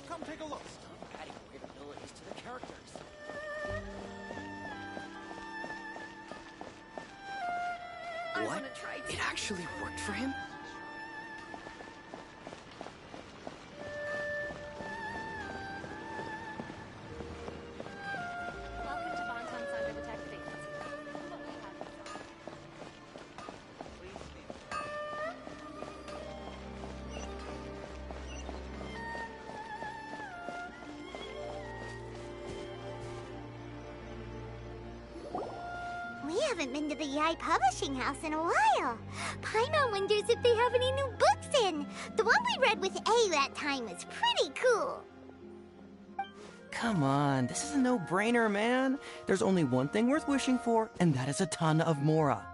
Come take a look. Adding weird abilities to the characters. What? It actually worked for him? Welcome to Bonton Cyber Detective Agency. What we have in store. We haven't been to the Yai Publishing House in a while. Paimon wonders if they have any new books in. The one we read with A that time was pretty cool. Come on, this is a no-brainer, man. There's only one thing worth wishing for, and that is a ton of Mora.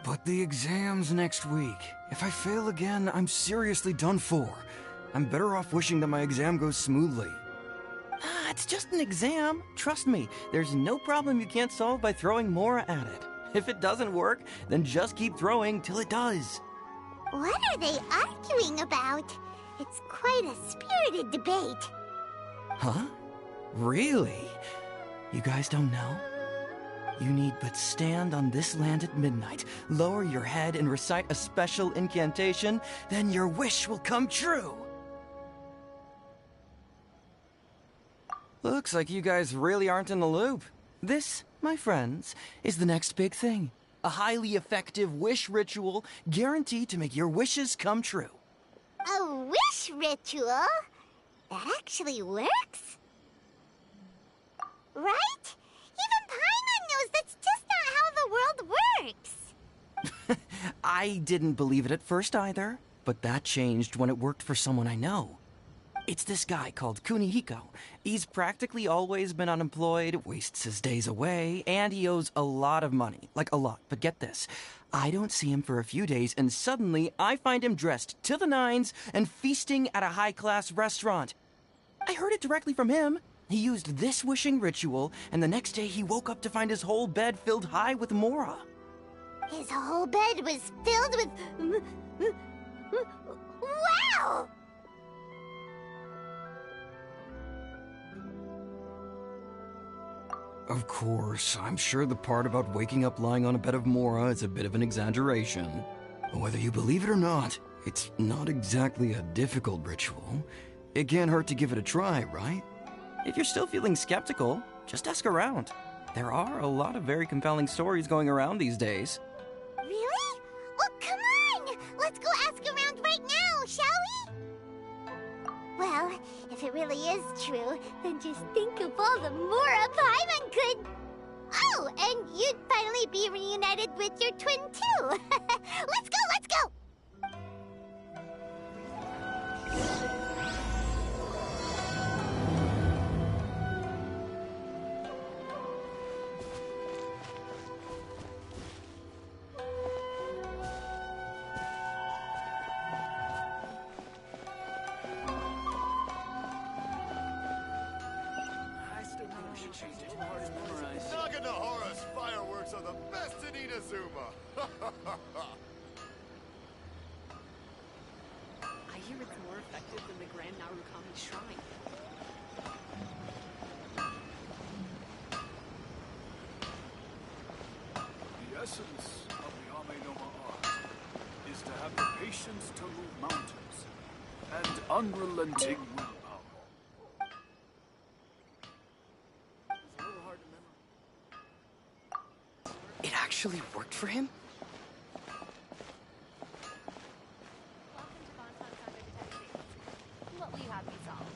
But the exam's next week. If I fail again, I'm seriously done for. I'm better off wishing that my exam goes smoothly. It's just an exam. Trust me, there's no problem you can't solve by throwing Mora at it. If it doesn't work, then just keep throwing till it does. What are they arguing about? It's quite a spirited debate. Huh? Really? You guys don't know? You need but stand on this land at midnight, lower your head and recite a special incantation, then your wish will come true. Looks like you guys really aren't in the loop. This, my friends, is the next big thing. A highly effective wish ritual guaranteed to make your wishes come true. A wish ritual? That actually works? Right? Even Paimon knows that's just not how the world works. I didn't believe it at first either, but that changed when it worked for someone I know. It's this guy called Kunihiko. He's practically always been unemployed, wastes his days away, and he owes a lot of money. Like a lot, but get this. I don't see him for a few days, and suddenly I find him dressed to the nines and feasting at a high-class restaurant. I heard it directly from him. He used this wishing ritual, and the next day he woke up to find his whole bed filled high with Mora. His whole bed was filled with... Wow! Of course, I'm sure the part about waking up lying on a bed of Mora is a bit of an exaggeration. Whether you believe it or not, it's not exactly a difficult ritual. It can't hurt to give it a try, right? If you're still feeling skeptical, just ask around. There are a lot of very compelling stories going around these days. Really? Well, come on! Let's go ask around right now, shall we? Well, if it really is true, then just think of all the Mora Paimon could... Oh, and you'd finally be reunited with your twin, too. Let's go, let's go! Naganohara's fireworks are the best in Inazuma! I hear it's more effective than the Grand Narukami Shrine. The essence of the Ame-no-Ma art is to have the patience to move mountains and unrelenting willpower. It actually worked for him? Welcome to Bonton Cyber Detective Agency. What will you have me solve?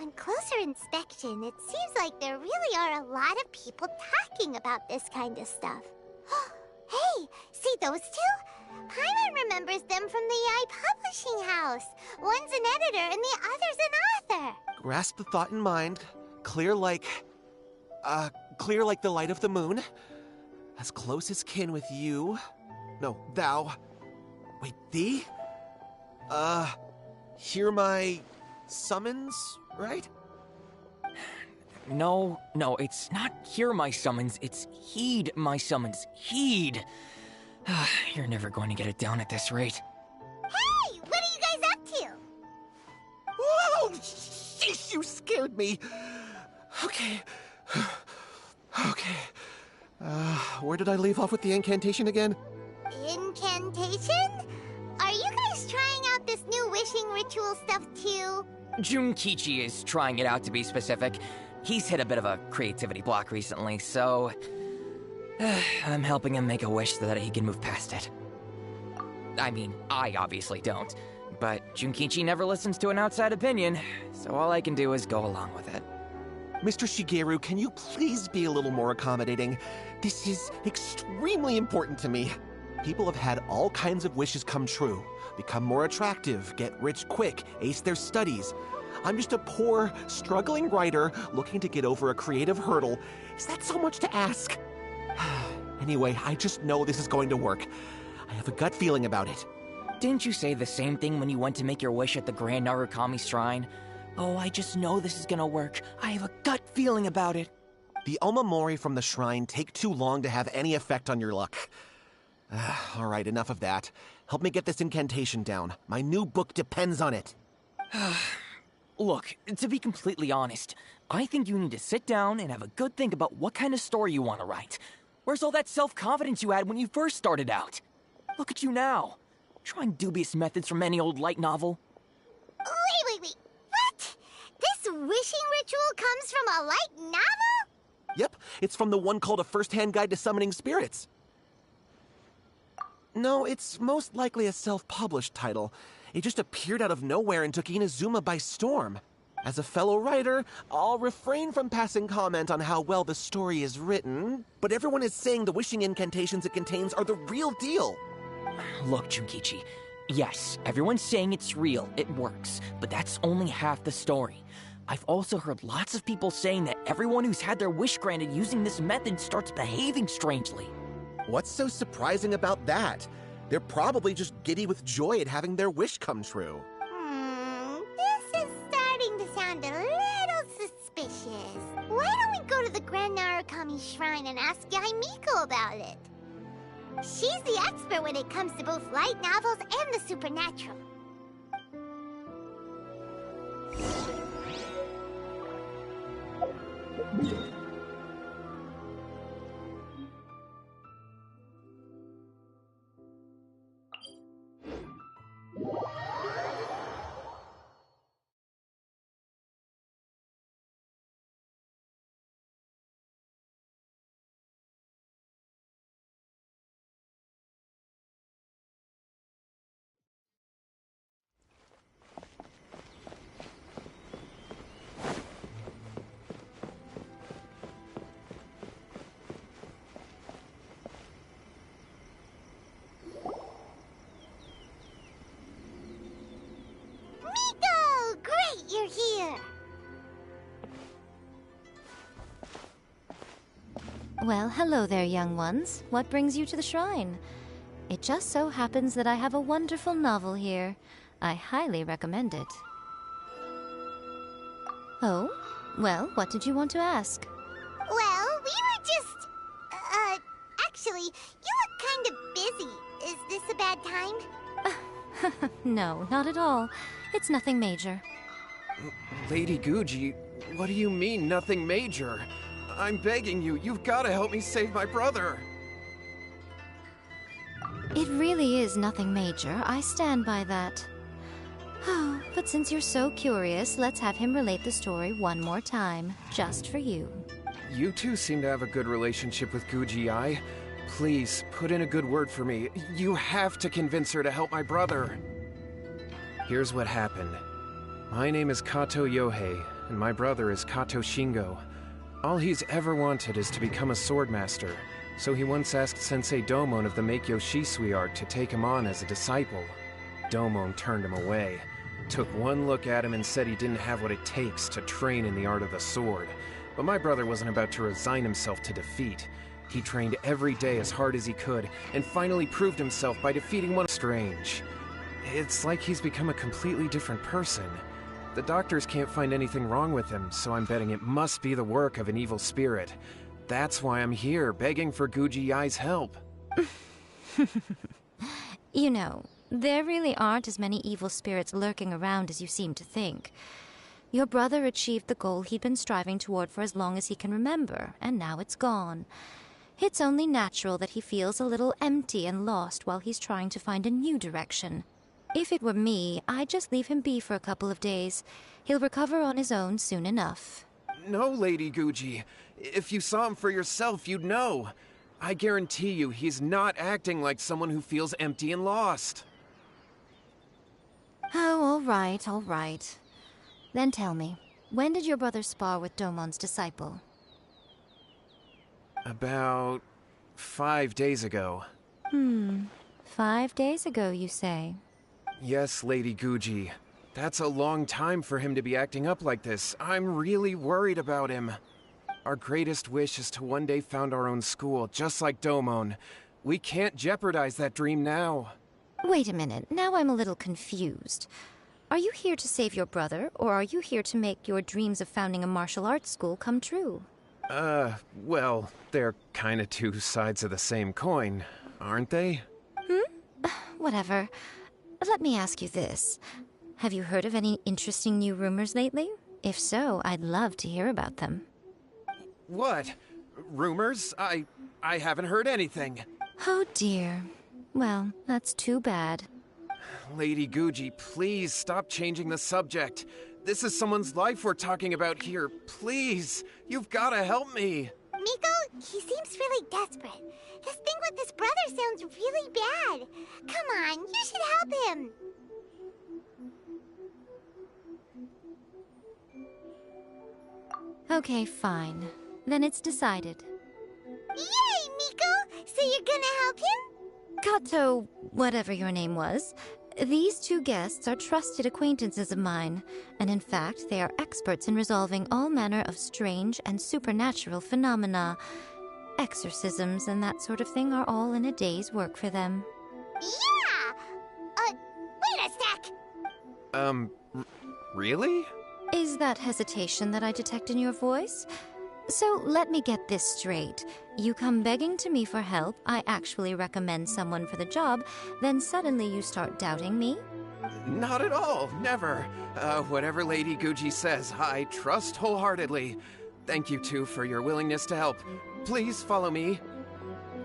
On closer inspection, it seems like there really are a lot of people talking about this kind of stuff. Hey, see those two? Paimon remembers them from the Yai Publishing House. One's an editor and the other's an author. Grasp the thought in mind. Clear like the light of the moon. As close as kin with you. No, thou. Wait, thee? Hear my summons, right? No, it's not hear my summons, it's heed my summons. Heed! You're never going to get it down at this rate. Hey, what are you guys up to? Whoa! Sheesh, you scared me. Okay. Okay. Where did I leave off with the incantation again? Incantation? Are you guys trying out this new wishing ritual stuff too? Junkichi is trying it out, to be specific. He's hit a bit of a creativity block recently, so... I'm helping him make a wish so that he can move past it. I mean, I obviously don't. But Junkichi never listens to an outside opinion, so all I can do is go along with it. Mr. Shigeru, can you please be a little more accommodating? This is extremely important to me. People have had all kinds of wishes come true. Become more attractive, get rich quick, ace their studies. I'm just a poor, struggling writer looking to get over a creative hurdle. Is that so much to ask? Anyway, I just know this is going to work. I have a gut feeling about it. Didn't you say the same thing when you went to make your wish at the Grand Narukami Shrine? Oh, I just know this is gonna work. I have a gut feeling about it. The Omamori from the shrine take too long to have any effect on your luck. All right, enough of that. Help me get this incantation down. My new book depends on it. Look, to be completely honest, I think you need to sit down and have a good think about what kind of story you want to write. Where's all that self-confidence you had when you first started out? Look at you now. Trying dubious methods from any old light novel. Wait. What? This wishing ritual comes from a light novel? Yep, it's from the one called A First-Hand Guide to Summoning Spirits. No, it's most likely a self-published title. It just appeared out of nowhere and took Inazuma by storm. As a fellow writer, I'll refrain from passing comment on how well the story is written, but everyone is saying the wishing incantations it contains are the real deal. Look, Junkichi, yes, everyone's saying it's real, it works, but that's only half the story. I've also heard lots of people saying that everyone who's had their wish granted using this method starts behaving strangely. What's so surprising about that? They're probably just giddy with joy at having their wish come true. This is starting to sound a little suspicious. Why don't we go to the Grand Narukami Shrine and ask Yaimiko about it? She's the expert when it comes to both light novels and the supernatural. You're here. Well, hello there, young ones. What brings you to the shrine? It just so happens that I have a wonderful novel here. I highly recommend it. Oh? Well, what did you want to ask? Well, we were just... actually, you look kind of busy. Is this a bad time? No, not at all. It's nothing major. Lady Guji, what do you mean, nothing major? I'm begging you, you've got to help me save my brother. It really is nothing major. I stand by that. Oh, but since you're so curious, let's have him relate the story one more time, just for you. You two seem to have a good relationship with Guji-ai. Please, put in a good word for me. You have to convince her to help my brother. Here's what happened. My name is Kato Yohei, and my brother is Kato Shingo. All he's ever wanted is to become a swordmaster, so he once asked Sensei Domon of the Meikyo Shisui art to take him on as a disciple. Domon turned him away, took one look at him and said he didn't have what it takes to train in the art of the sword. But my brother wasn't about to resign himself to defeat. He trained every day as hard as he could, and finally proved himself by defeating one strange. It's like he's become a completely different person. The doctors can't find anything wrong with him, so I'm betting it must be the work of an evil spirit. That's why I'm here, begging for Guji Yai's help. You know, there really aren't as many evil spirits lurking around as you seem to think. Your brother achieved the goal he'd been striving toward for as long as he can remember, and now it's gone. It's only natural that he feels a little empty and lost while he's trying to find a new direction. If it were me, I'd just leave him be for a couple of days. He'll recover on his own soon enough. No, Lady Guji. If you saw him for yourself, you'd know. I guarantee you, he's not acting like someone who feels empty and lost. Oh, all right. Then tell me, when did your brother spar with Domon's disciple? About 5 days ago. 5 days ago, you say? Yes, Lady Guji. That's a long time for him to be acting up like this. I'm really worried about him. Our greatest wish is to one day found our own school, just like Domon. We can't jeopardize that dream now. Wait a minute, now I'm a little confused. Are you here to save your brother, or are you here to make your dreams of founding a martial arts school come true? Well, they're kinda two sides of the same coin, aren't they? Whatever. Let me ask you this. Have you heard of any interesting new rumors lately? If so, I'd love to hear about them. What? Rumors? I haven't heard anything. Oh dear. Well, that's too bad. Lady Guji, please stop changing the subject. This is someone's life we're talking about here. Please, you've gotta help me. Miko, he seems really desperate. His thing with his brother sounds really bad. Come on, you should help him. Okay, fine. Then it's decided. Yay, Miko! So you're gonna help him? Kato, whatever your name was, these two guests are trusted acquaintances of mine, and in fact, they are experts in resolving all manner of strange and supernatural phenomena. Exorcisms and that sort of thing are all in a day's work for them. Yeah! Wait a sec! Really? Is that hesitation that I detect in your voice? So let me get this straight. You come begging to me for help, I actually recommend someone for the job, then suddenly you start doubting me? Not at all, never. Whatever Lady Guji says, I trust wholeheartedly. Thank you two for your willingness to help. Please follow me.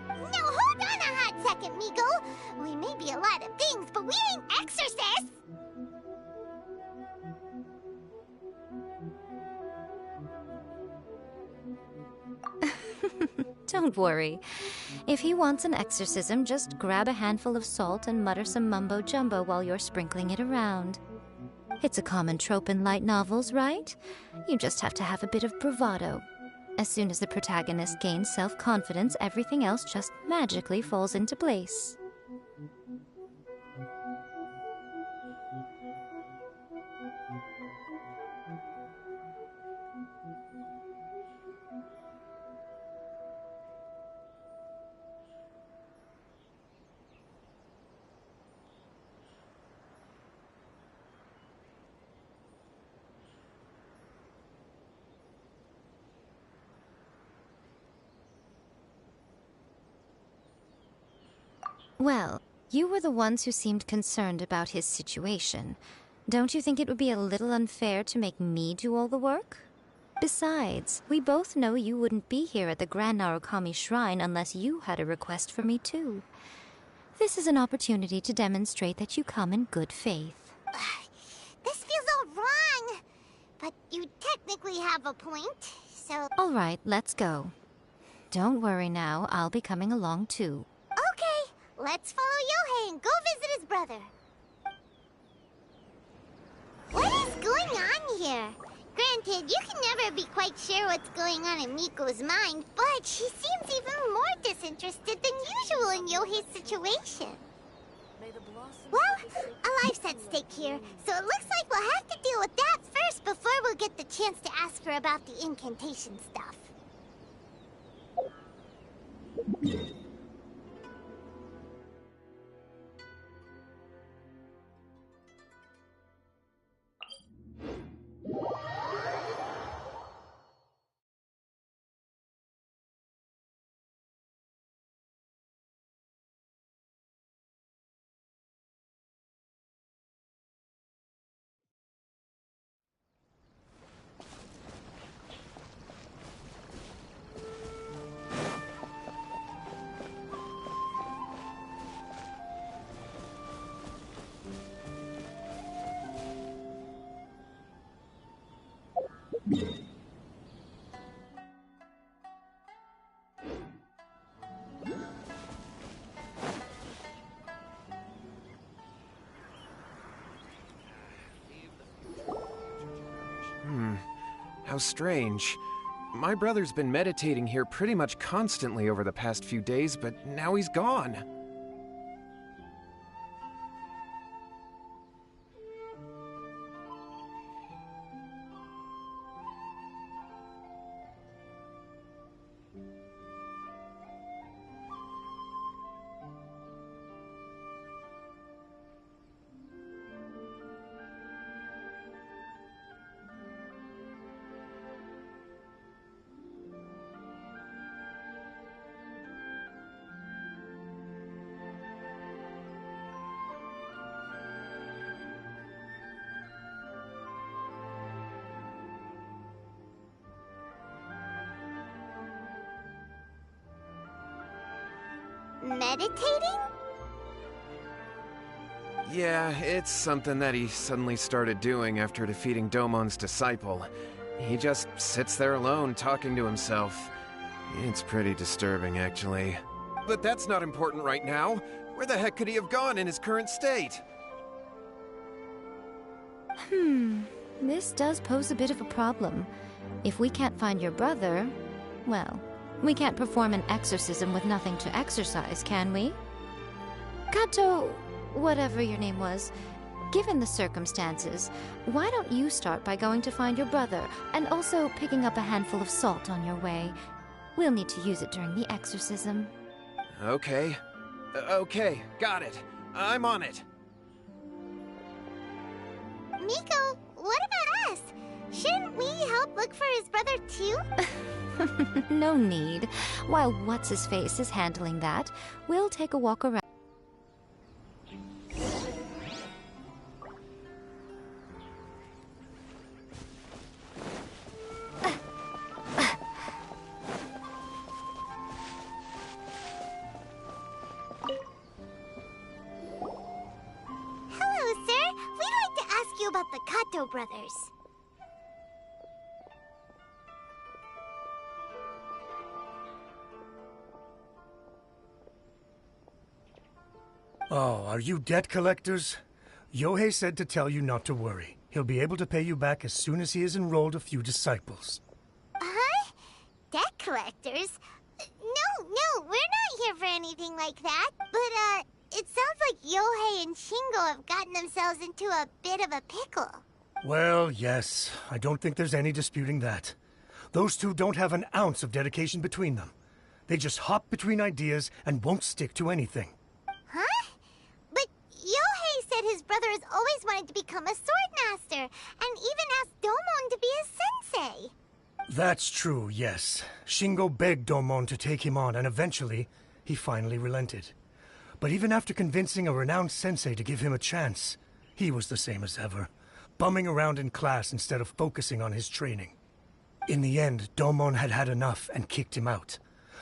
Now hold on a hot second, Miko. We may be a lot of things, but we ain't exorcists! Don't worry. If he wants an exorcism, just grab a handful of salt and mutter some mumbo-jumbo while you're sprinkling it around. It's a common trope in light novels, right? You just have to have a bit of bravado. As soon as the protagonist gains self-confidence, everything else just magically falls into place. Well, you were the ones who seemed concerned about his situation. Don't you think it would be a little unfair to make me do all the work? Besides, we both know you wouldn't be here at the Grand Narukami Shrine unless you had a request for me too. This is an opportunity to demonstrate that you come in good faith. This feels all wrong. But you technically have a point, so... All right, let's go. Don't worry now, I'll be coming along too. Okay, let's follow Yohei and go visit his brother. What is going on here? Granted, you can never be quite sure what's going on in Miko's mind, but she seems even more disinterested than usual in Yohei's situation. Well, a life's at stake here, so it looks like we'll have to deal with that first before we'll get the chance to ask her about the incantation stuff. strange. My brother's been meditating here pretty much constantly over the past few days, but now he's gone. Meditating? Yeah, it's something that he suddenly started doing after defeating Domon's disciple. He just sits there alone, talking to himself. It's pretty disturbing, actually. But that's not important right now. Where the heck could he have gone in his current state? This does pose a bit of a problem. If we can't find your brother, well, we can't perform an exorcism with nothing to exorcise, can we? Kato, whatever your name was, given the circumstances, why don't you start by going to find your brother, and also picking up a handful of salt on your way? We'll need to use it during the exorcism. Okay. Okay, got it. I'm on it. Miko, what about us? Shouldn't we help look for his brother too? No need. While What's-His-Face is handling that, we'll take a walk around. Hello, sir. We'd like to ask you about the Kato brothers. Oh, are you debt collectors? Yohei said to tell you not to worry. He'll be able to pay you back as soon as he has enrolled a few disciples. Huh? Debt collectors? No, we're not here for anything like that. But, it sounds like Yohei and Shingo have gotten themselves into a bit of a pickle. Well, yes. I don't think there's any disputing that. Those two don't have an ounce of dedication between them. They just hop between ideas and won't stick to anything. Huh? But Yohei said his brother has always wanted to become a sword master, and even asked Domon to be his sensei. That's true, yes. Shingo begged Domon to take him on, and eventually, he finally relented. But even after convincing a renowned sensei to give him a chance, he was the same as ever, bumming around in class instead of focusing on his training. In the end, Domon had had enough and kicked him out.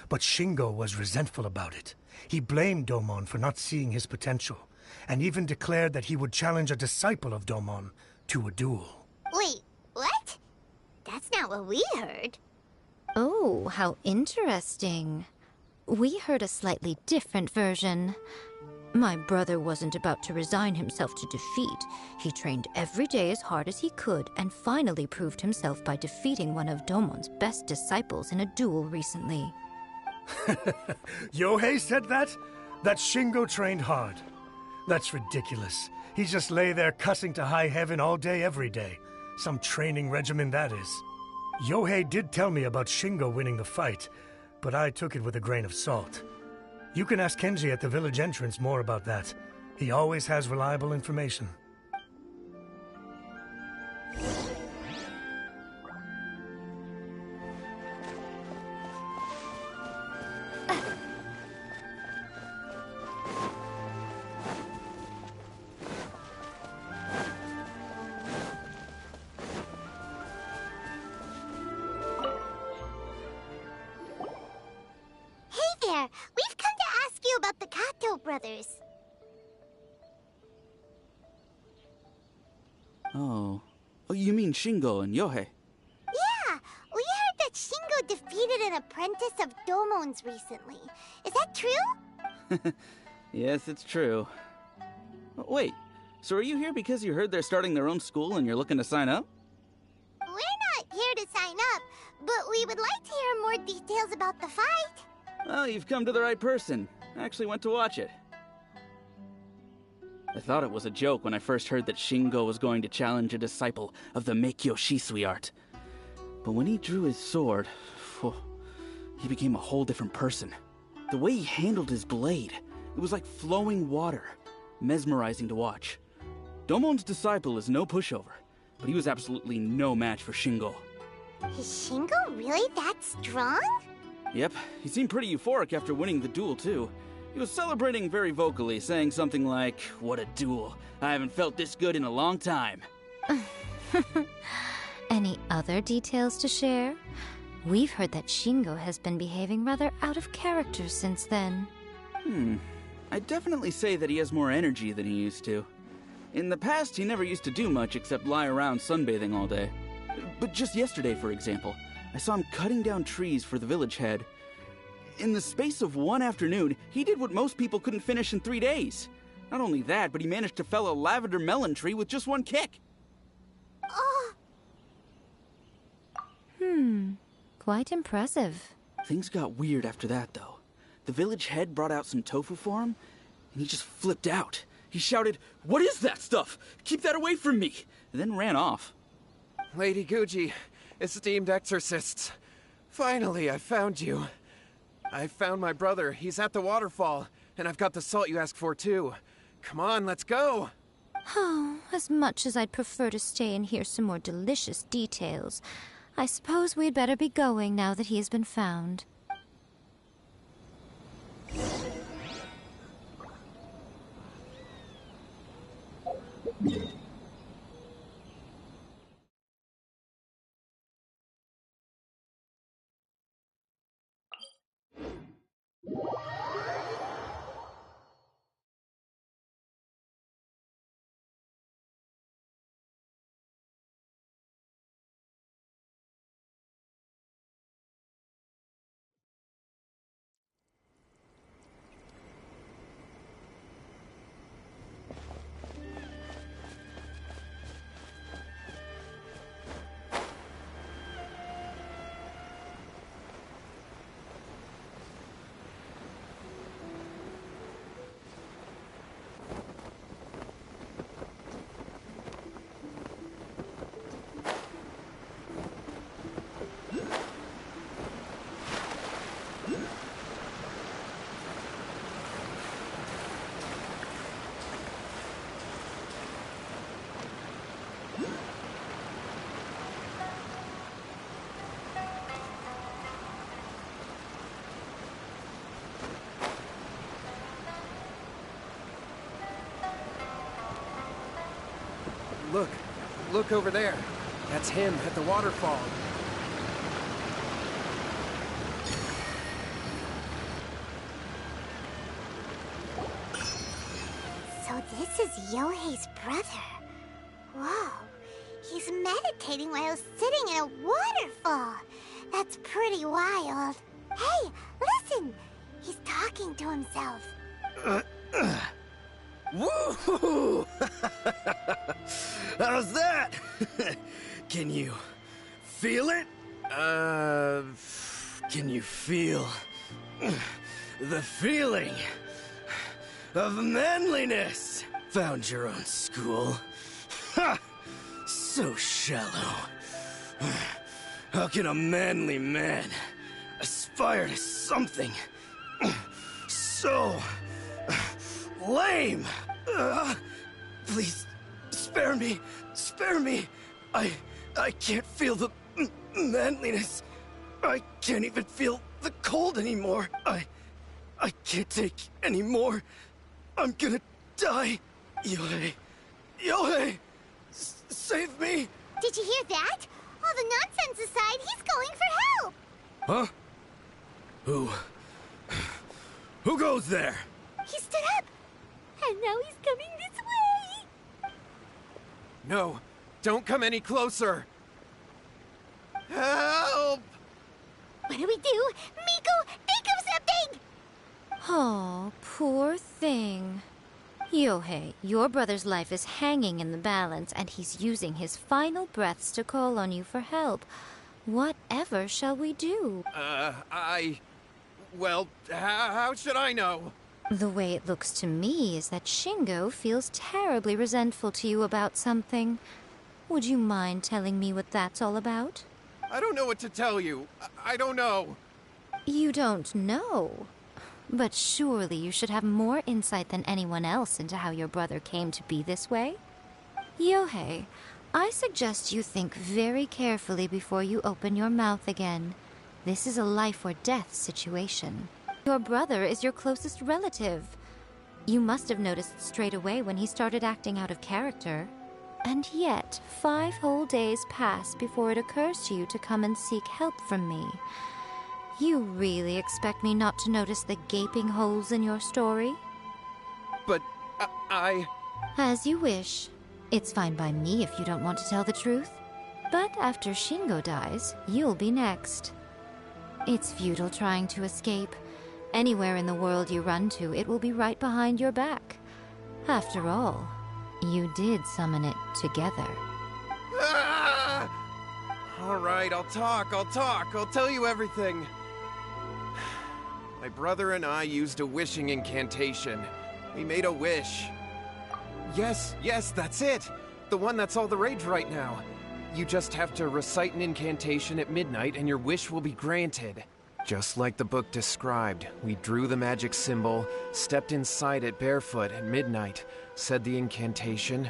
But Shingo was resentful about it. He blamed Domon for not seeing his potential, and even declared that he would challenge a disciple of Domon to a duel. Wait, what? That's not what we heard. Oh, how interesting. We heard a slightly different version. My brother wasn't about to resign himself to defeat. He trained every day as hard as he could, and finally proved himself by defeating one of Domon's best disciples in a duel recently. Yohei said that? That Shingo trained hard. That's ridiculous. He just lay there cussing to high heaven all day, every day. Some training regimen, that is. Yohei did tell me about Shingo winning the fight, but I took it with a grain of salt. You can ask Kenji at the village entrance more about that. He always has reliable information. We've come to ask you about the Kato brothers. Oh, you mean Shingo and Yohei? Yeah, we heard that Shingo defeated an apprentice of Domon's recently. Is that true? Yes, it's true. Wait, so are you here because you heard they're starting their own school and you're looking to sign up? We're not here to sign sign up, but we would like to hear more details about the fight. Well, you've come to the right person. I actually went to watch it. I thought it was a joke when I first heard that Shingo was going to challenge a disciple of the Meikyo Shisui art. But when he drew his sword, he became a whole different person. The way he handled his blade, it was like flowing water, mesmerizing to watch. Domon's disciple is no pushover, but he was absolutely no match for Shingo. Is Shingo really that strong? Yep, he seemed pretty euphoric after winning the duel, too. He was celebrating very vocally, saying something like, "What a duel. I haven't felt this good in a long time." Any other details to share? We've heard that Shingo has been behaving rather out of character since then. I'd definitely say that he has more energy than he used to. In the past, he never used to do much except lie around sunbathing all day. But just yesterday, for example, I saw him cutting down trees for the village head. In the space of one afternoon, he did what most people couldn't finish in 3 days. Not only that, but he managed to fell a lavender melon tree with just one kick. Quite impressive. Things got weird after that, though. The village head brought out some tofu for him, and he just flipped out. He shouted, "What is that stuff? Keep that away from me!" and then ran off. Lady Guji, esteemed exorcists. Finally, I found you. I found my brother. He's at the waterfall, and I've got the salt you asked for, too. Come on, let's go! Oh, as much as I'd prefer to stay and hear some more delicious details, I suppose we'd better be going now that he has been found. Look over there. That's him at the waterfall. So this is Yohei's brother. Whoa. He's meditating while sitting in a waterfall. That's pretty wild. Hey, listen! He's talking to himself. Woohoo! How's that? Can you feel it? Can you feel the feeling of manliness? Found your own school. Ha! So shallow. How can a manly man aspire to something so lame? Please, spare me. Spare me. I can't feel the manliness. I can't even feel the cold anymore. I can't take any more. I'm gonna die. Yohei. Yohei! Save me! Did you hear that? All the nonsense aside, he's going for help! Huh? Who goes there? He stood up! And now he's coming this way! No, don't come any closer! Help! What do we do? Miko, think of something! Oh, poor thing. Yohei, your brother's life is hanging in the balance, and he's using his final breaths to call on you for help. Whatever shall we do? Well, how should I know? The way it looks to me is that Shingo feels terribly resentful to you about something. Would you mind telling me what that's all about? I don't know what to tell you. I don't know. You don't know? But surely you should have more insight than anyone else into how your brother came to be this way? Yohei, I suggest you think very carefully before you open your mouth again. This is a life or death situation. Your brother is your closest relative. You must have noticed straight away when he started acting out of character. And yet, 5 whole days pass before it occurs to you to come and seek help from me. You really expect me not to notice the gaping holes in your story? But I... As you wish. It's fine by me if you don't want to tell the truth. But after Shingo dies, you'll be next. It's futile trying to escape. Anywhere in the world you run to, it will be right behind your back. After all, you did summon it together. Ah! All right, I'll talk. I'll tell you everything. My brother and I used a wishing incantation. We made a wish. Yes, that's it! The one that's all the rage right now. You just have to recite an incantation at midnight and your wish will be granted. Just like the book described, we drew the magic symbol, stepped inside it barefoot at midnight, said the incantation,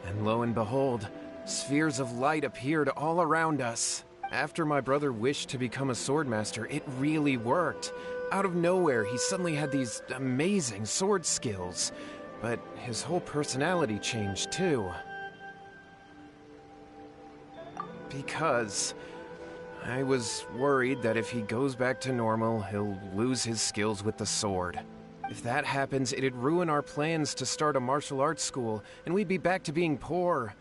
and lo and behold, spheres of light appeared all around us. After my brother wished to become a swordmaster, it really worked. Out of nowhere, he suddenly had these amazing sword skills. But his whole personality changed, too. Because I was worried that if he goes back to normal, he'll lose his skills with the sword. If that happens, it'd ruin our plans to start a martial arts school, and we'd be back to being poor.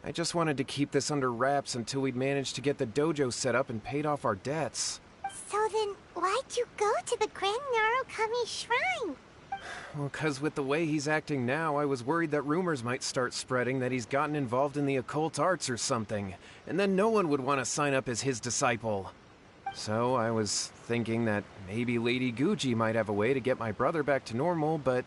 I just wanted to keep this under wraps until we'd managed to get the dojo set up and paid off our debts. So then, why'd you go to the Grand Narukami Shrine? Well, 'cause with the way he's acting now, I was worried that rumors might start spreading that he's gotten involved in the occult arts or something, and then no one would want to sign up as his disciple. So I was thinking that maybe Lady Guji might have a way to get my brother back to normal, but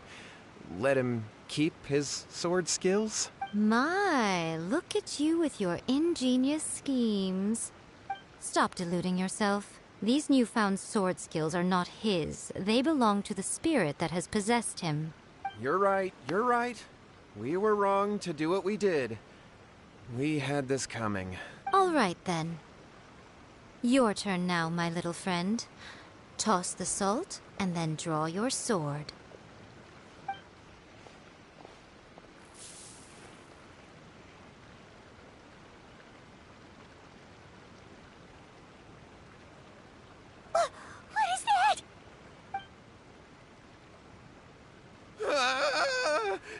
let him keep his sword skills? My, look at you with your ingenious schemes. Stop deluding yourself. These newfound sword skills are not his. They belong to the spirit that has possessed him. You're right. We were wrong to do what we did. We had this coming. All right, then. Your turn now, my little friend. Toss the salt, and then draw your sword.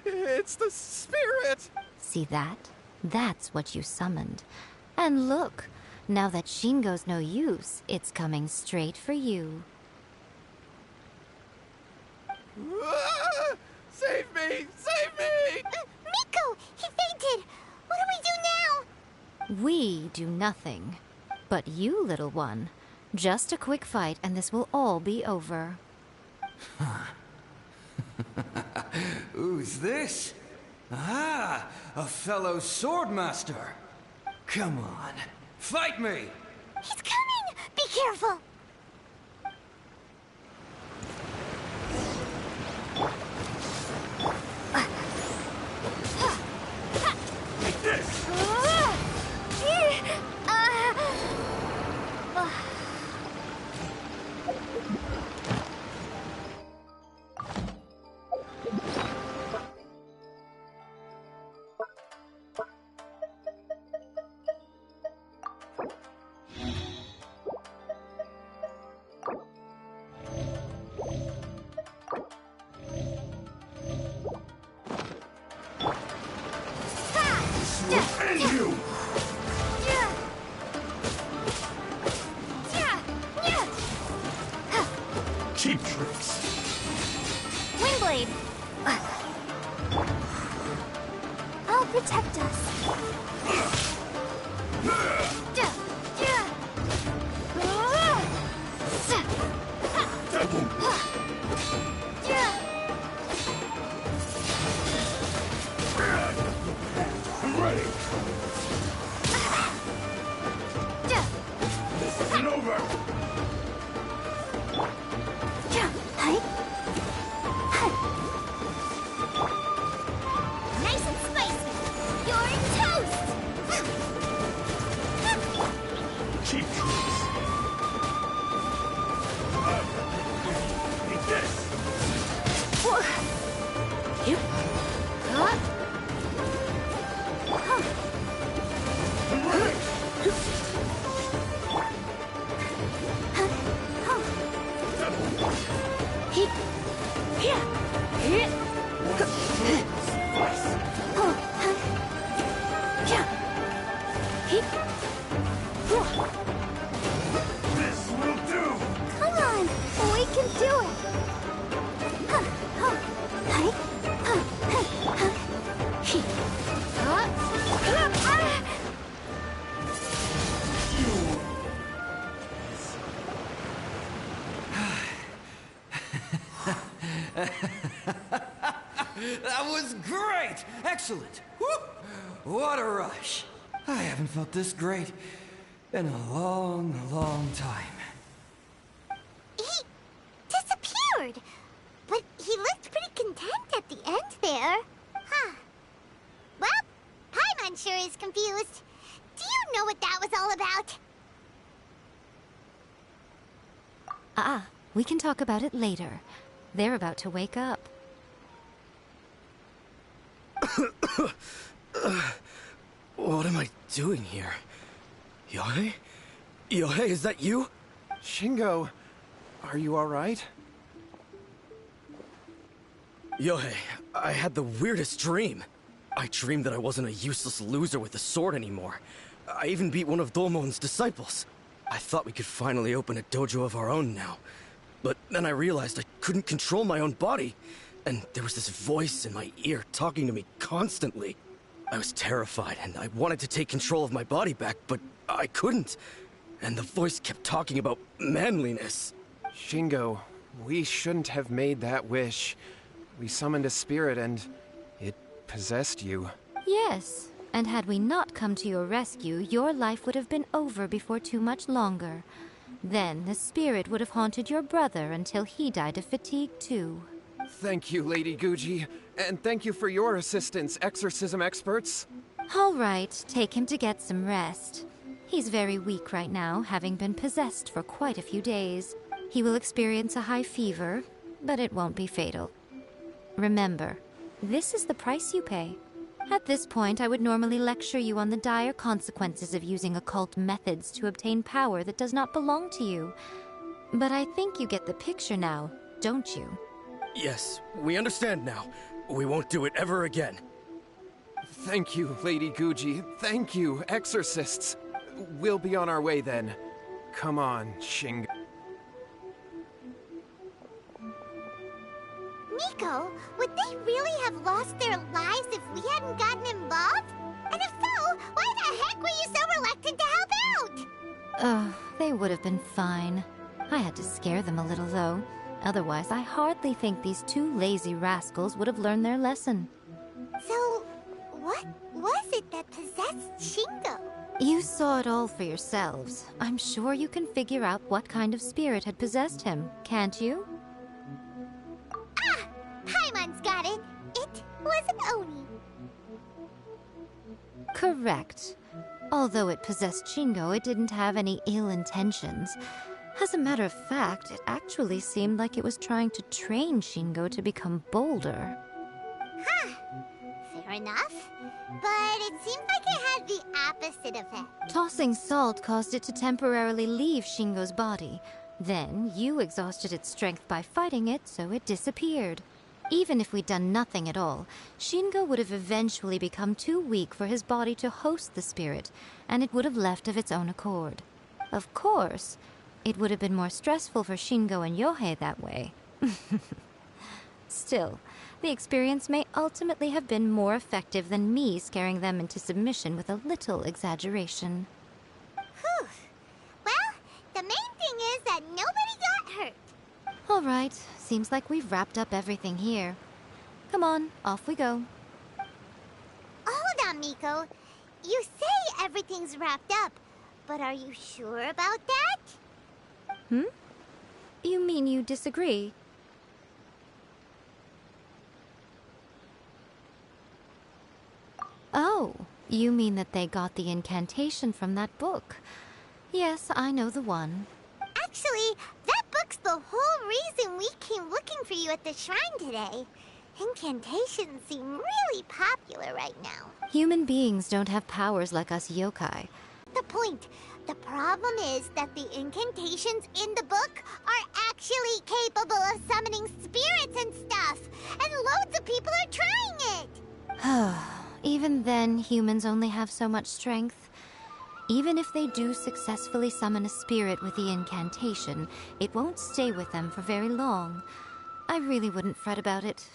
It's the spirit! See that? That's what you summoned. And look, now that Shingo's no use, it's coming straight for you. Save me! Save me! Miko! He fainted! What do we do now? We do nothing. But you, little one, just a quick fight and this will all be over. Who's this? Ah, a fellow swordmaster. Come on, fight me! He's coming! Be careful! Like this! And you! Cheap tricks. Windblade! I'll protect us. This will do! Come on, we can do it! That was great! Excellent! Whoop! What a rush! I haven't felt this great in a long, long time. He disappeared! But he looked pretty content at the end there. Huh. Well, Paimon sure is confused. Do you know what that was all about? We can talk about it later. They're about to wake up. What am I doing here? Yohei? Yohei, is that you? Shingo, are you alright? Yohei, I had the weirdest dream. I dreamed that I wasn't a useless loser with a sword anymore. I even beat one of Domon's disciples. I thought we could finally open a dojo of our own now. But then I realized I couldn't control my own body. And there was this voice in my ear talking to me constantly. I was terrified and I wanted to take control of my body back, but I couldn't. And the voice kept talking about manliness. Shingo, we shouldn't have made that wish. We summoned a spirit and it possessed you. Yes, and had we not come to your rescue, your life would have been over before too much longer. Then the spirit would have haunted your brother until he died of fatigue too. Thank you, Lady Guji, and thank you for your assistance, exorcism experts. All right, take him to get some rest. He's very weak right now, having been possessed for quite a few days. He will experience a high fever, but it won't be fatal. Remember, this is the price you pay. At this point, I would normally lecture you on the dire consequences of using occult methods to obtain power that does not belong to you. But I think you get the picture now, don't you? Yes, we understand now. We won't do it ever again. Thank you, Lady Guji. Thank you, exorcists. We'll be on our way then. Come on, Shingo. Miko, would they really have lost their lives if we hadn't gotten involved? And if so, why the heck were you so reluctant to help out? They would have been fine. I had to scare them a little, though. Otherwise, I hardly think these two lazy rascals would have learned their lesson. So, what was it that possessed Shingo? You saw it all for yourselves. I'm sure you can figure out what kind of spirit had possessed him, can't you? Ah! Paimon's got it. It was an Oni. Correct. Although it possessed Shingo, it didn't have any ill intentions. As a matter of fact, it actually seemed like it was trying to train Shingo to become bolder. Huh. Fair enough. But it seemed like it had the opposite effect. Tossing salt caused it to temporarily leave Shingo's body. Then, you exhausted its strength by fighting it, so it disappeared. Even if we'd done nothing at all, Shingo would have eventually become too weak for his body to host the spirit, and it would have left of its own accord. Of course, it would have been more stressful for Shingo and Yohei that way. Still, the experience may ultimately have been more effective than me scaring them into submission with a little exaggeration. Whew. Well, the main thing is that nobody got hurt. All right, seems like we've wrapped up everything here. Come on, off we go. Hold on, Miko. You say everything's wrapped up, but are you sure about that? You mean you disagree? Oh, you mean that they got the incantation from that book. Yes, I know the one. Actually, that book's the whole reason we came looking for you at the shrine today. Incantations seem really popular right now. Human beings don't have powers like us yokai. The point. The problem is that the incantations in the book are actually capable of summoning spirits and stuff, and loads of people are trying it. Even then, humans only have so much strength. Even if they do successfully summon a spirit with the incantation, it won't stay with them for very long. I really wouldn't fret about it.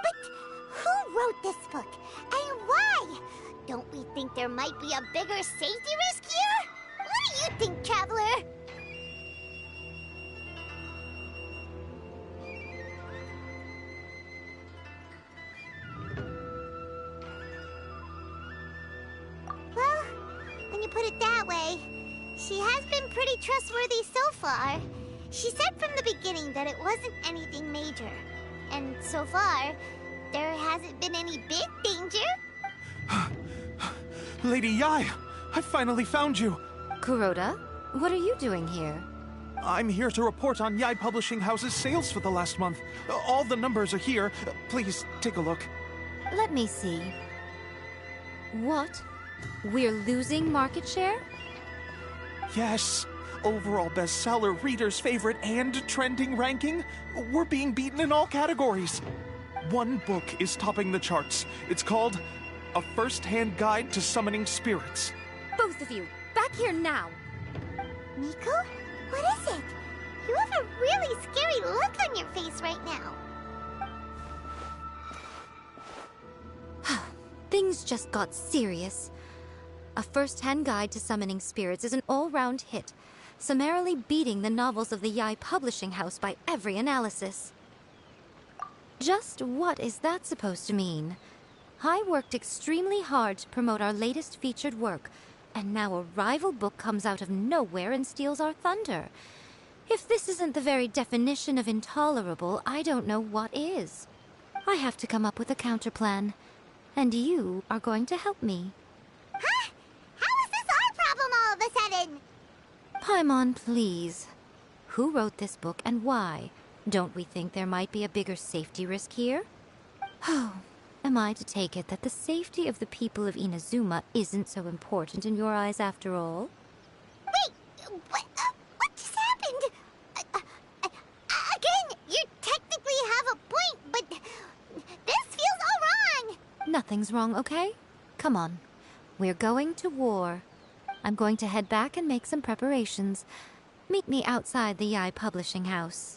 But who wrote this book, and why? Don't we think there might be a bigger safety risk here? What do you think, Traveler? Well, when you put it that way, she has been pretty trustworthy so far. She said from the beginning that it wasn't anything major. And so far, there hasn't been any big danger. Lady Yai, I finally found you. Kuroda, what are you doing here? I'm here to report on Yai Publishing House's sales for the last month. All the numbers are here. Please, take a look. Let me see. What? We're losing market share? Yes. Overall bestseller, readers' favorite, and trending ranking. We're being beaten in all categories. One book is topping the charts. It's called A First-Hand Guide to Summoning Spirits. Both of you, back here now! Nico? What is it? You have a really scary look on your face right now. Things just got serious. A First-Hand Guide to Summoning Spirits is an all-round hit, summarily beating the novels of the Yai Publishing House by every analysis. Just what is that supposed to mean? I worked extremely hard to promote our latest featured work, and now a rival book comes out of nowhere and steals our thunder. If this isn't the very definition of intolerable, I don't know what is. I have to come up with a counterplan, and you are going to help me. Huh? How is this our problem all of a sudden? Paimon, please. Who wrote this book and why? Don't we think there might be a bigger safety risk here? Oh, am I to take it that the safety of the people of Inazuma isn't so important in your eyes after all? Wait, what just happened? Again, you technically have a point, but this feels all wrong. Nothing's wrong, okay? Come on. We're going to war. I'm going to head back and make some preparations. Meet me outside the Yai Publishing House.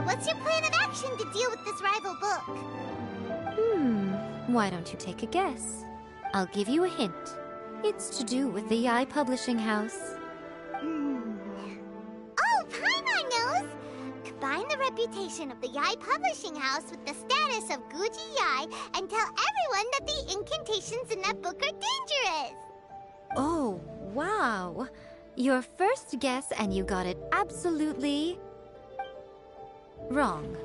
What's your plan of action to deal with this rival book? Why don't you take a guess? I'll give you a hint. It's to do with the Yai Publishing House. Oh, Paimon knows! Combine the reputation of the Yai Publishing House with the status of Guji Yai and tell everyone that the incantations in that book are dangerous! Oh, wow! Your first guess and you got it absolutely... wrong.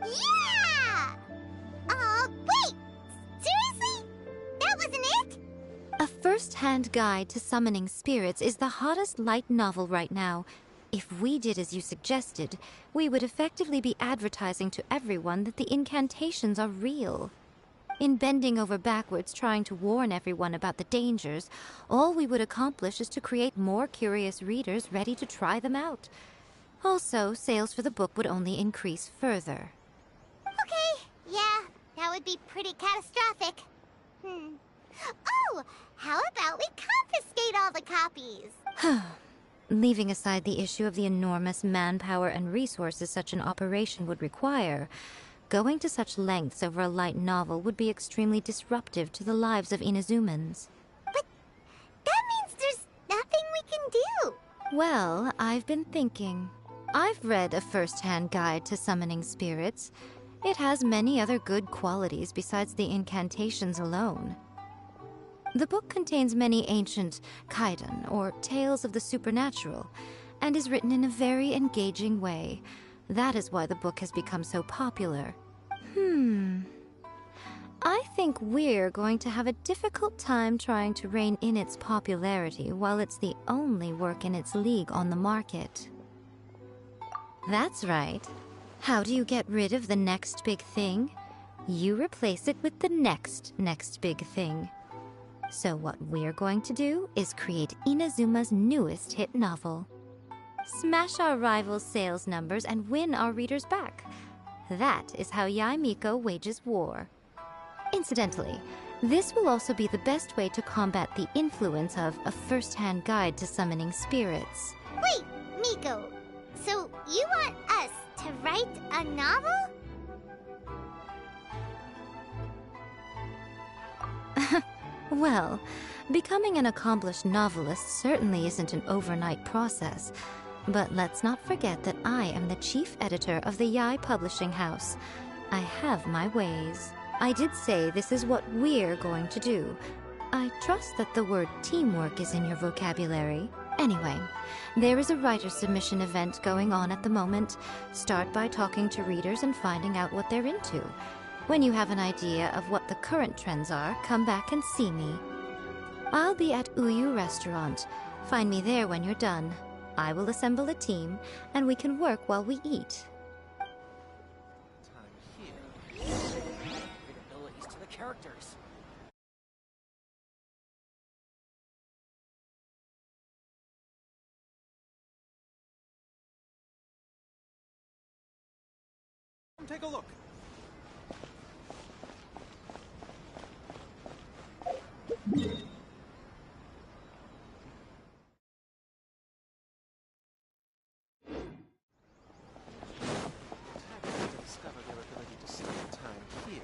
Yeah! Wait! Seriously? That wasn't it? A first-hand guide to summoning spirits is the hottest light novel right now. If we did as you suggested, we would effectively be advertising to everyone that the incantations are real. In bending over backwards trying to warn everyone about the dangers, all we would accomplish is to create more curious readers ready to try them out. Also, sales for the book would only increase further. Okay, yeah, that would be pretty catastrophic. Oh, how about we confiscate all the copies? Leaving aside the issue of the enormous manpower and resources such an operation would require, going to such lengths over a light novel would be extremely disruptive to the lives of Inazumans. But that means there's nothing we can do. Well, I've been thinking. I've read a first-hand guide to summoning spirits. It has many other good qualities besides the incantations alone. The book contains many ancient kaidan, or tales of the supernatural, and is written in a very engaging way. That is why the book has become so popular. I think we're going to have a difficult time trying to rein in its popularity while it's the only work in its league on the market. That's right. How do you get rid of the next big thing? You replace it with the next big thing. So what we're going to do is create Inazuma's newest hit novel. Smash our rivals' sales numbers and win our readers back. That is how Yae Miko wages war. Incidentally, this will also be the best way to combat the influence of a first-hand guide to summoning spirits. Wait, Miko, so you want us to write a novel? Well, becoming an accomplished novelist certainly isn't an overnight process. But let's not forget that I am the chief editor of the Yae Publishing House. I have my ways. I did say this is what we're going to do. I trust that the word teamwork is in your vocabulary. Anyway, there is a writer submission event going on at the moment. Start by talking to readers and finding out what they're into. When you have an idea of what the current trends are, come back and see me. I'll be at Uyu Restaurant. Find me there when you're done. I will assemble a team, and we can work while we eat. Abilities to the characters. Take a look. Discover their ability to see the time here.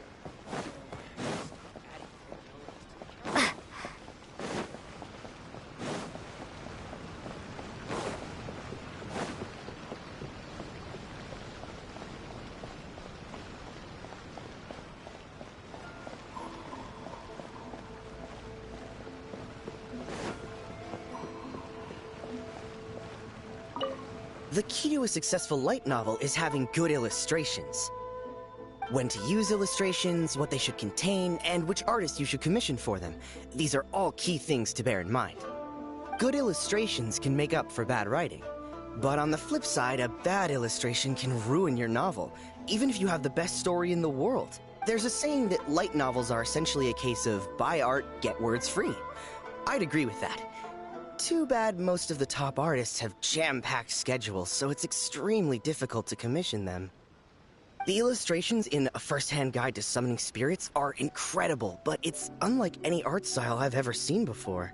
The key to a successful light novel is having good illustrations. When to use illustrations, what they should contain, and which artists you should commission for them. These are all key things to bear in mind. Good illustrations can make up for bad writing. But on the flip side, a bad illustration can ruin your novel, even if you have the best story in the world. There's a saying that light novels are essentially a case of buy art, get words free. I'd agree with that. Too bad most of the top artists have jam-packed schedules, so it's extremely difficult to commission them. The illustrations in A First-Hand Guide to Summoning Spirits are incredible, but it's unlike any art style I've ever seen before.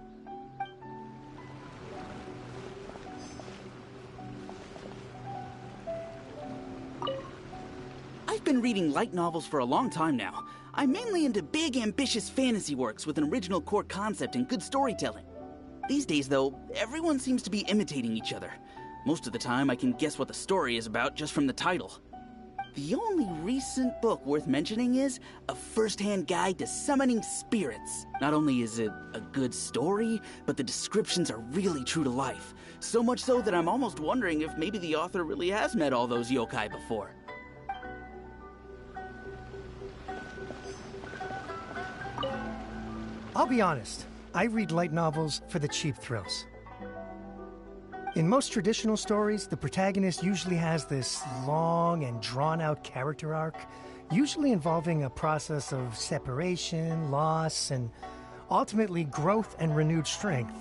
I've been reading light novels for a long time now. I'm mainly into big, ambitious fantasy works with an original core concept and good storytelling. These days, though, everyone seems to be imitating each other. Most of the time, I can guess what the story is about just from the title. The only recent book worth mentioning is A First-Hand Guide to Summoning Spirits. Not only is it a good story, but the descriptions are really true to life. So much so that I'm almost wondering if maybe the author really has met all those yokai before. I'll be honest. I read light novels for the cheap thrills. In most traditional stories, the protagonist usually has this long and drawn-out character arc, usually involving a process of separation, loss, and ultimately growth and renewed strength.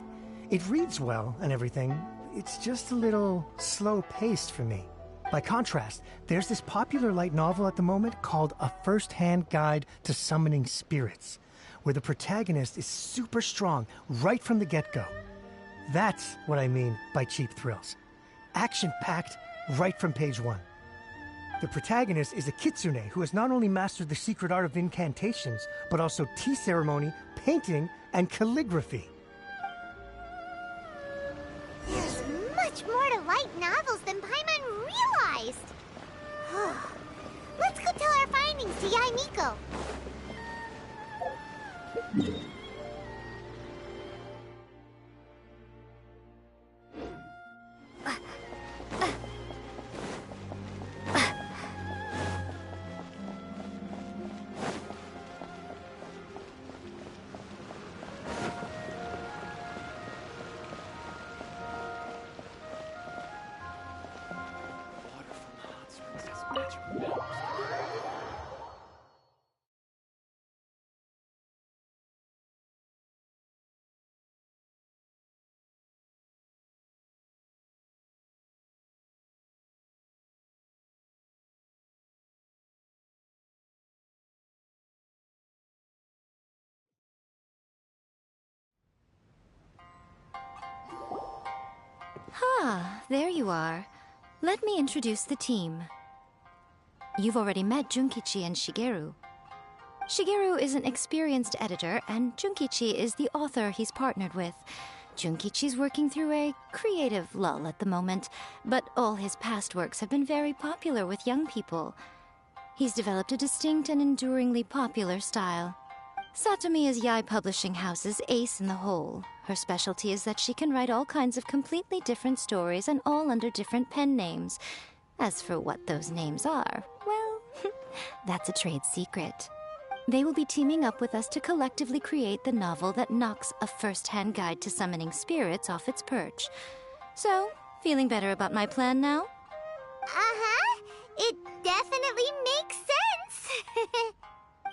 It reads well and everything. it's just a little slow-paced for me. By contrast, there's this popular light novel at the moment called A First-Hand Guide to Summoning Spirits, where the protagonist is super strong right from the get-go. That's what I mean by cheap thrills. Action-packed right from page 1. The protagonist is a kitsune who has not only mastered the secret art of incantations, but also tea ceremony, painting, and calligraphy. There's much more to light novels than Paimon realized. Let's go tell our findings to Yae Miko. Ah, there you are. Let me introduce the team. You've already met Junkichi and Shigeru. Shigeru is an experienced editor, and Junkichi is the author he's partnered with. Junkichi's working through a creative lull at the moment, but all his past works have been very popular with young people. He's developed a distinct and enduringly popular style. Satomi is Yae Publishing House's ace in the hole. Her specialty is that she can write all kinds of completely different stories and all under different pen names. As for what those names are, well, that's a trade secret. They will be teaming up with us to collectively create the novel that knocks A First-Hand Guide to Summoning Spirits off its perch. So, feeling better about my plan now? Uh-huh. It definitely makes sense.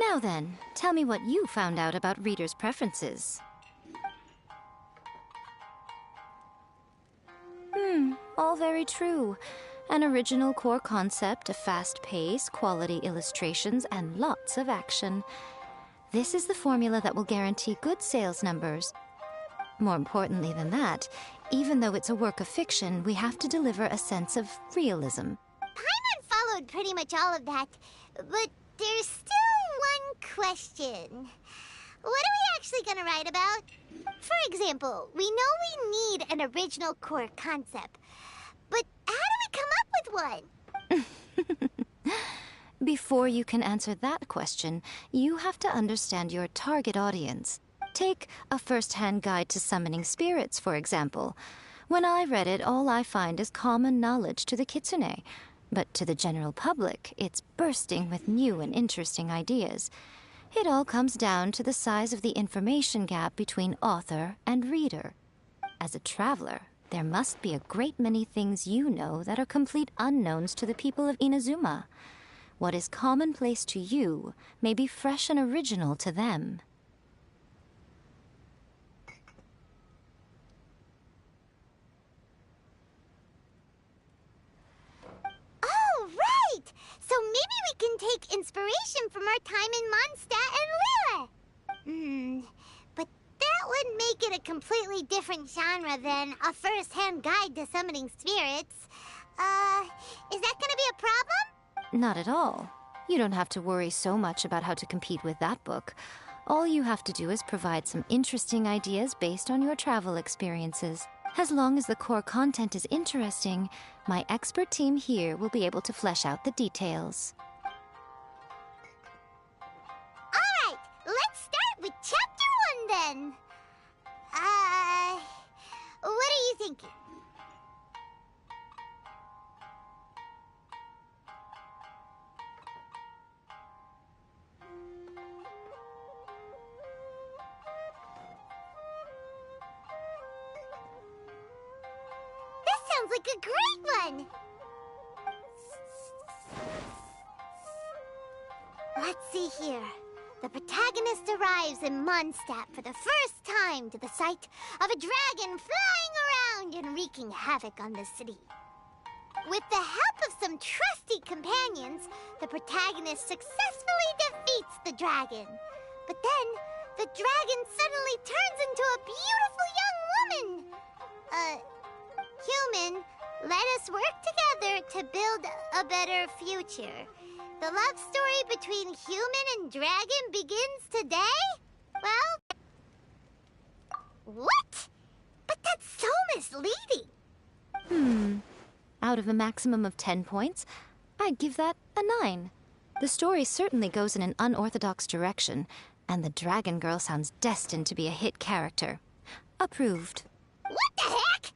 Now then, tell me what you found out about readers' preferences. All very true. An original core concept, a fast pace, quality illustrations, and lots of action. This is the formula that will guarantee good sales numbers. More importantly than that, even though it's a work of fiction, we have to deliver a sense of realism. Paimon followed pretty much all of that, but there's still one question. What are we actually gonna write about? For example, we know we need an original core concept, but how do we come up with one? Before you can answer that question, you have to understand your target audience. Take A First-Hand Guide to Summoning Spirits, for example. When I read it, all I find is common knowledge to the kitsune. But to the general public, it's bursting with new and interesting ideas. It all comes down to the size of the information gap between author and reader. As a traveler, there must be a great many things you know that are complete unknowns to the people of Inazuma. What is commonplace to you may be fresh and original to them. Oh, right! So maybe we can take inspiration from our time in Mondstadt and Lille. But that would make it a completely different genre than A First-Hand Guide to Summoning Spirits. Is that gonna be a problem? Not at all. You don't have to worry so much about how to compete with that book. All you have to do is provide some interesting ideas based on your travel experiences. As long as the core content is interesting, my expert team here will be able to flesh out the details. Alright, let's start with Chapter 1 then. What are you thinking? Sounds like a great one! Let's see here. The protagonist arrives in Mondstadt for the first time to the sight of a dragon flying around and wreaking havoc on the city. With the help of some trusty companions, the protagonist successfully defeats the dragon. But then, the dragon suddenly turns into a beautiful young woman. Human, let us work together to build a better future. The love story between human and dragon begins today? Well... What? But that's so misleading. Out of a maximum of 10 points, I'd give that a 9. The story certainly goes in an unorthodox direction, and the Dragon Girl sounds destined to be a hit character. Approved. What the heck?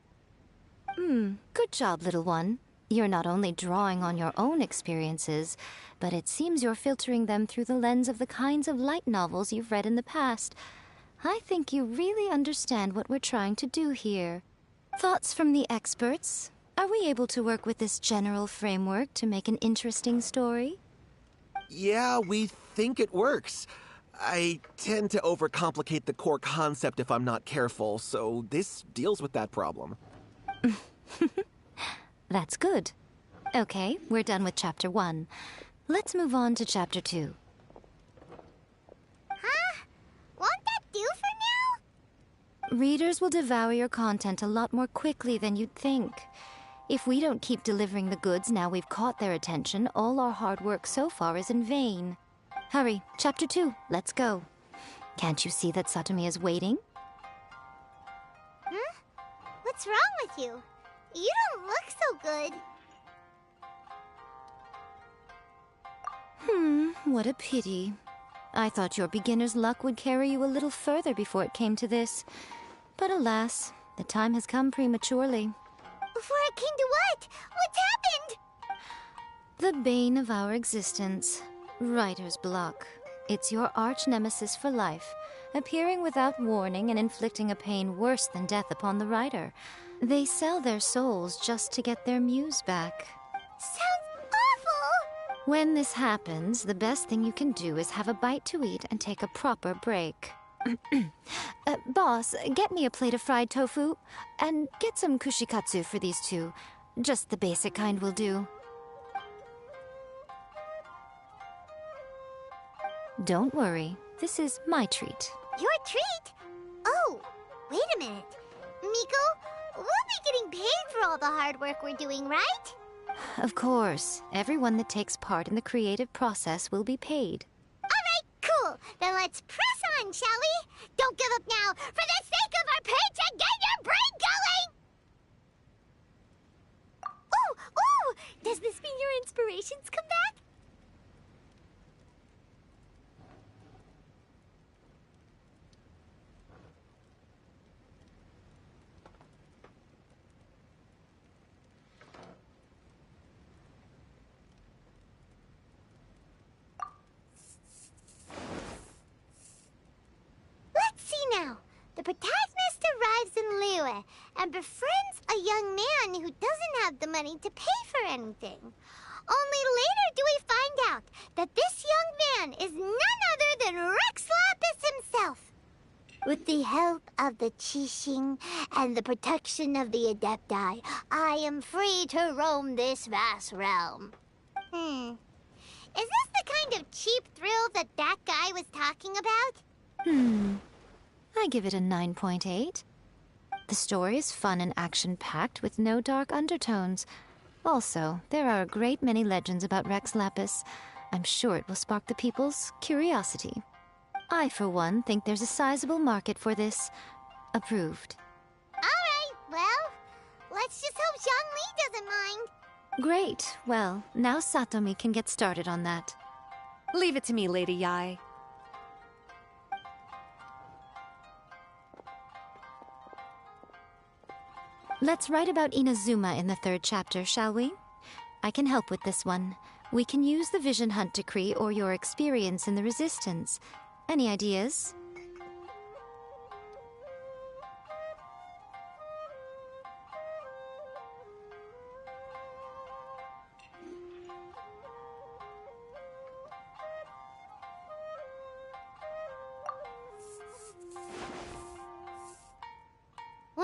Good job, little one. You're not only drawing on your own experiences, but it seems you're filtering them through the lens of the kinds of light novels you've read in the past. I think you really understand what we're trying to do here. Thoughts from the experts? Are we able to work with this general framework to make an interesting story? Yeah, we think it works. I tend to overcomplicate the core concept if I'm not careful, so this deals with that problem. That's good. Okay, we're done with Chapter 1. Let's move on to Chapter 2. Huh? Won't that do for now? Readers will devour your content a lot more quickly than you'd think. If we don't keep delivering the goods now we've caught their attention, all our hard work so far is in vain. Hurry, Chapter 2, let's go. Can't you see that Satomi is waiting? Huh? What's wrong with you? You don't look so good. What a pity. I thought your beginner's luck would carry you a little further before it came to this. But alas, the time has come prematurely. Before it came to what? What's happened? The bane of our existence. Writer's block. It's your arch-nemesis for life, appearing without warning and inflicting a pain worse than death upon the writer. They sell their souls just to get their muse back. Sounds awful! When this happens, the best thing you can do is have a bite to eat and take a proper break. Boss, get me a plate of fried tofu, and get some kushikatsu for these two. Just the basic kind will do. Don't worry, this is my treat. Your treat? Oh, wait a minute. Miko, we'll be getting paid for all the hard work we're doing, right? Of course, everyone that takes part in the creative process will be paid. Alright, cool. Then let's press on, shall we? Don't give up now. For the sake of our paycheck, get your brain going! Ooh! Does this mean your inspirations come back? Now, the protagonist arrives in Liyue and befriends a young man who doesn't have the money to pay for anything. Only later do we find out that this young man is none other than Rex Lapis himself. With the help of the Qixing and the protection of the Adepti, I am free to roam this vast realm. Is this the kind of cheap thrill that guy was talking about? I give it a 9.8. The story is fun and action-packed with no dark undertones. Also, there are a great many legends about Rex Lapis. I'm sure it will spark the people's curiosity. I, for one, think there's a sizable market for this. Approved. Alright, well, let's just hope Zhongli doesn't mind. Great. Well, now Satomi can get started on that. Leave it to me, Lady Yae. Let's write about Inazuma in the 3rd chapter, shall we? I can help with this one. We can use the Vision Hunt Decree or your experience in the Resistance. Any ideas?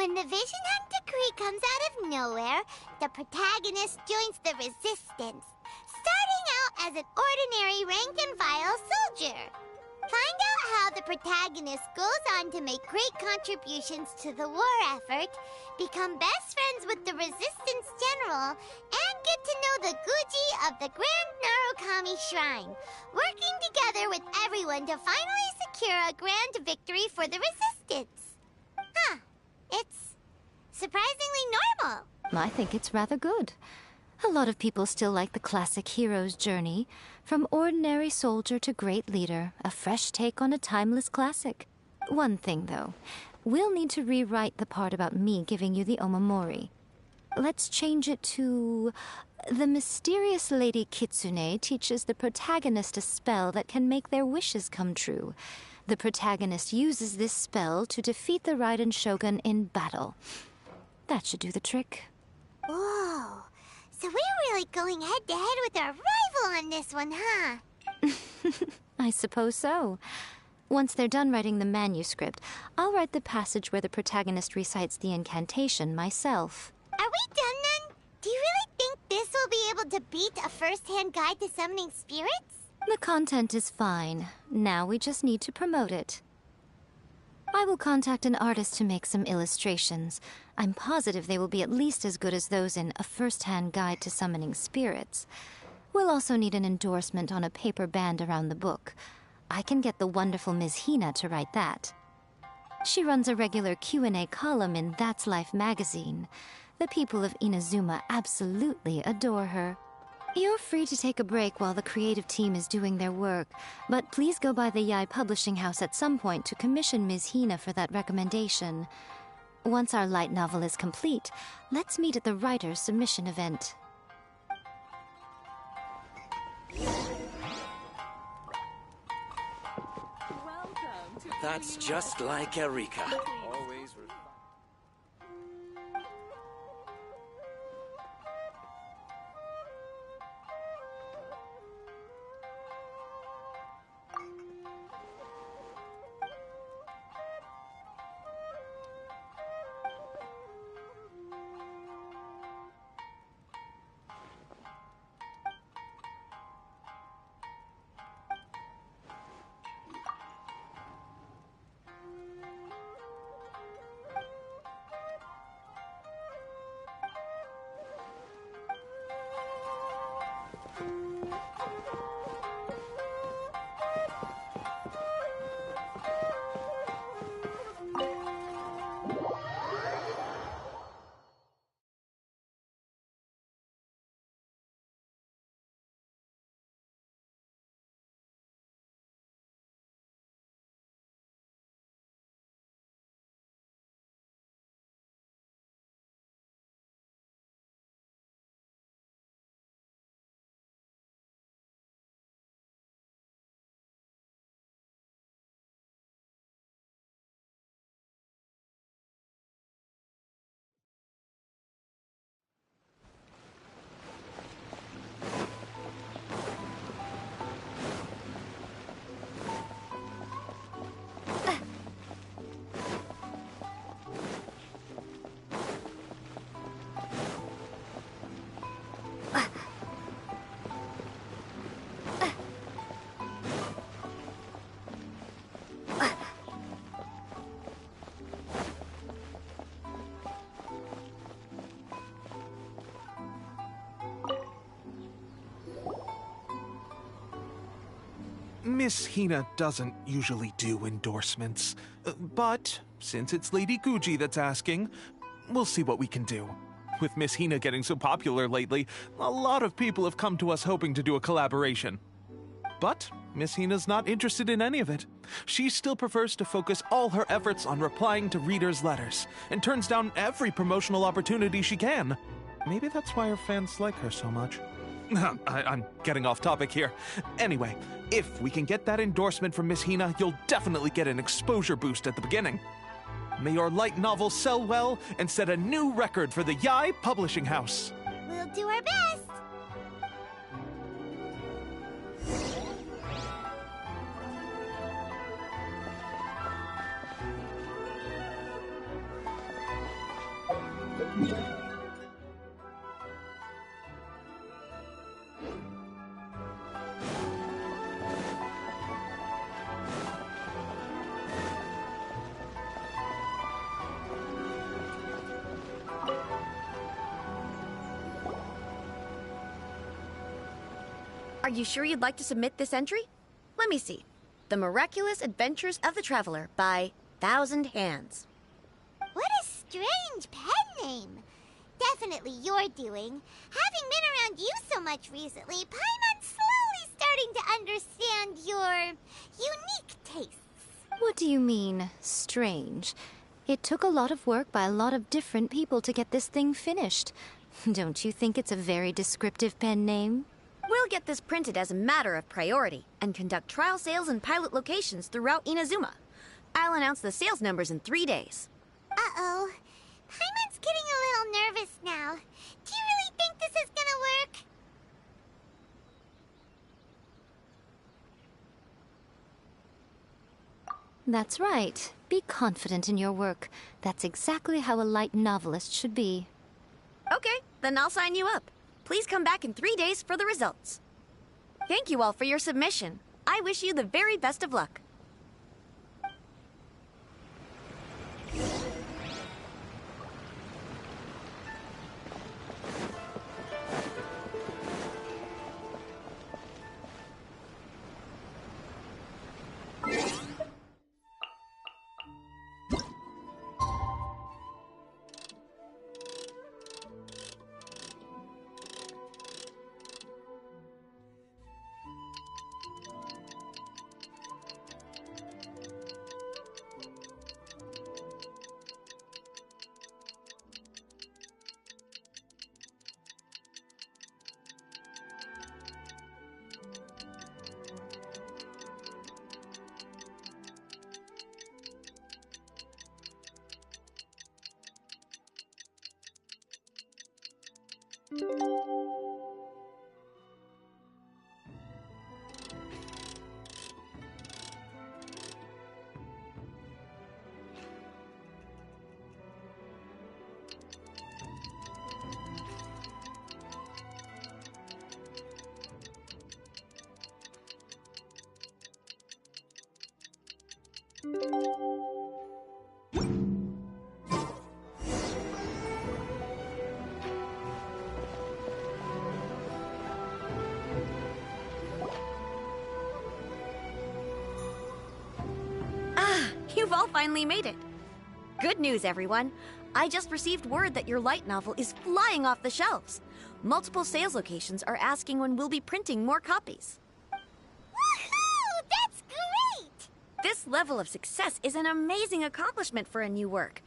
When the Vision Hunt decree comes out of nowhere, the protagonist joins the Resistance, starting out as an ordinary rank-and-file soldier. Find out how the protagonist goes on to make great contributions to the war effort, become best friends with the Resistance General, and get to know the Guji of the Grand Narukami Shrine, working together with everyone to finally secure a grand victory for the Resistance. Huh. It's surprisingly normal. I think it's rather good. A lot of people still like the classic hero's journey. From ordinary soldier to great leader, a fresh take on a timeless classic. One thing, though. We'll need to rewrite the part about me giving you the omamori. Let's change it to... The mysterious Lady Kitsune teaches the protagonist a spell that can make their wishes come true. The protagonist uses this spell to defeat the Raiden Shogun in battle. That should do the trick. Whoa. So we're really going head-to-head with our rival on this one, huh? I suppose so. Once they're done writing the manuscript, I'll write the passage where the protagonist recites the incantation myself. Are we done then? Do you really think this will be able to beat a first-hand guide to summoning spirits? The content is fine. Now we just need to promote it. I will contact an artist to make some illustrations. I'm positive they will be at least as good as those in A First-Hand Guide to Summoning Spirits. We'll also need an endorsement on a paper band around the book. I can get the wonderful Ms. Hina to write that. She runs a regular Q&A column in That's Life magazine. The people of Inazuma absolutely adore her. You're free to take a break while the creative team is doing their work, but please go by the Yai Publishing House at some point to commission Ms. Hina for that recommendation. Once our light novel is complete, let's meet at the writer's submission event. That's just like Erika. Always. Miss Hina doesn't usually do endorsements, but since it's Lady Guji that's asking, we'll see what we can do. With Miss Hina getting so popular lately, a lot of people have come to us hoping to do a collaboration. But Miss Hina's not interested in any of it. She still prefers to focus all her efforts on replying to readers' letters, and turns down every promotional opportunity she can. Maybe that's why her fans like her so much. I'm getting off topic here. Anyway, if we can get that endorsement from Miss Hina, you'll definitely get an exposure boost at the beginning. May your light novel sell well and set a new record for the Yai Publishing House. We'll do our best. Are you sure you'd like to submit this entry? Let me see. The Miraculous Adventures of the Traveler by Thousand Hands. What a strange pen name. Definitely your doing. Having been around you so much recently, Paimon's slowly starting to understand your unique tastes. What do you mean, strange? It took a lot of work by a lot of different people to get this thing finished. Don't you think it's a very descriptive pen name? We'll get this printed as a matter of priority and conduct trial sales in pilot locations throughout Inazuma. I'll announce the sales numbers in 3 days. Uh-oh. Paimon's getting a little nervous now. Do you really think this is gonna work? That's right. Be confident in your work. That's exactly how a light novelist should be. Okay, then I'll sign you up. Please come back in 3 days for the results. Thank you all for your submission. I wish you the very best of luck. You've all finally made it. Good news, everyone. I just received word that your light novel is flying off the shelves. Multiple sales locations are asking when we'll be printing more copies. Woohoo! That's great! This level of success is an amazing accomplishment for a new work.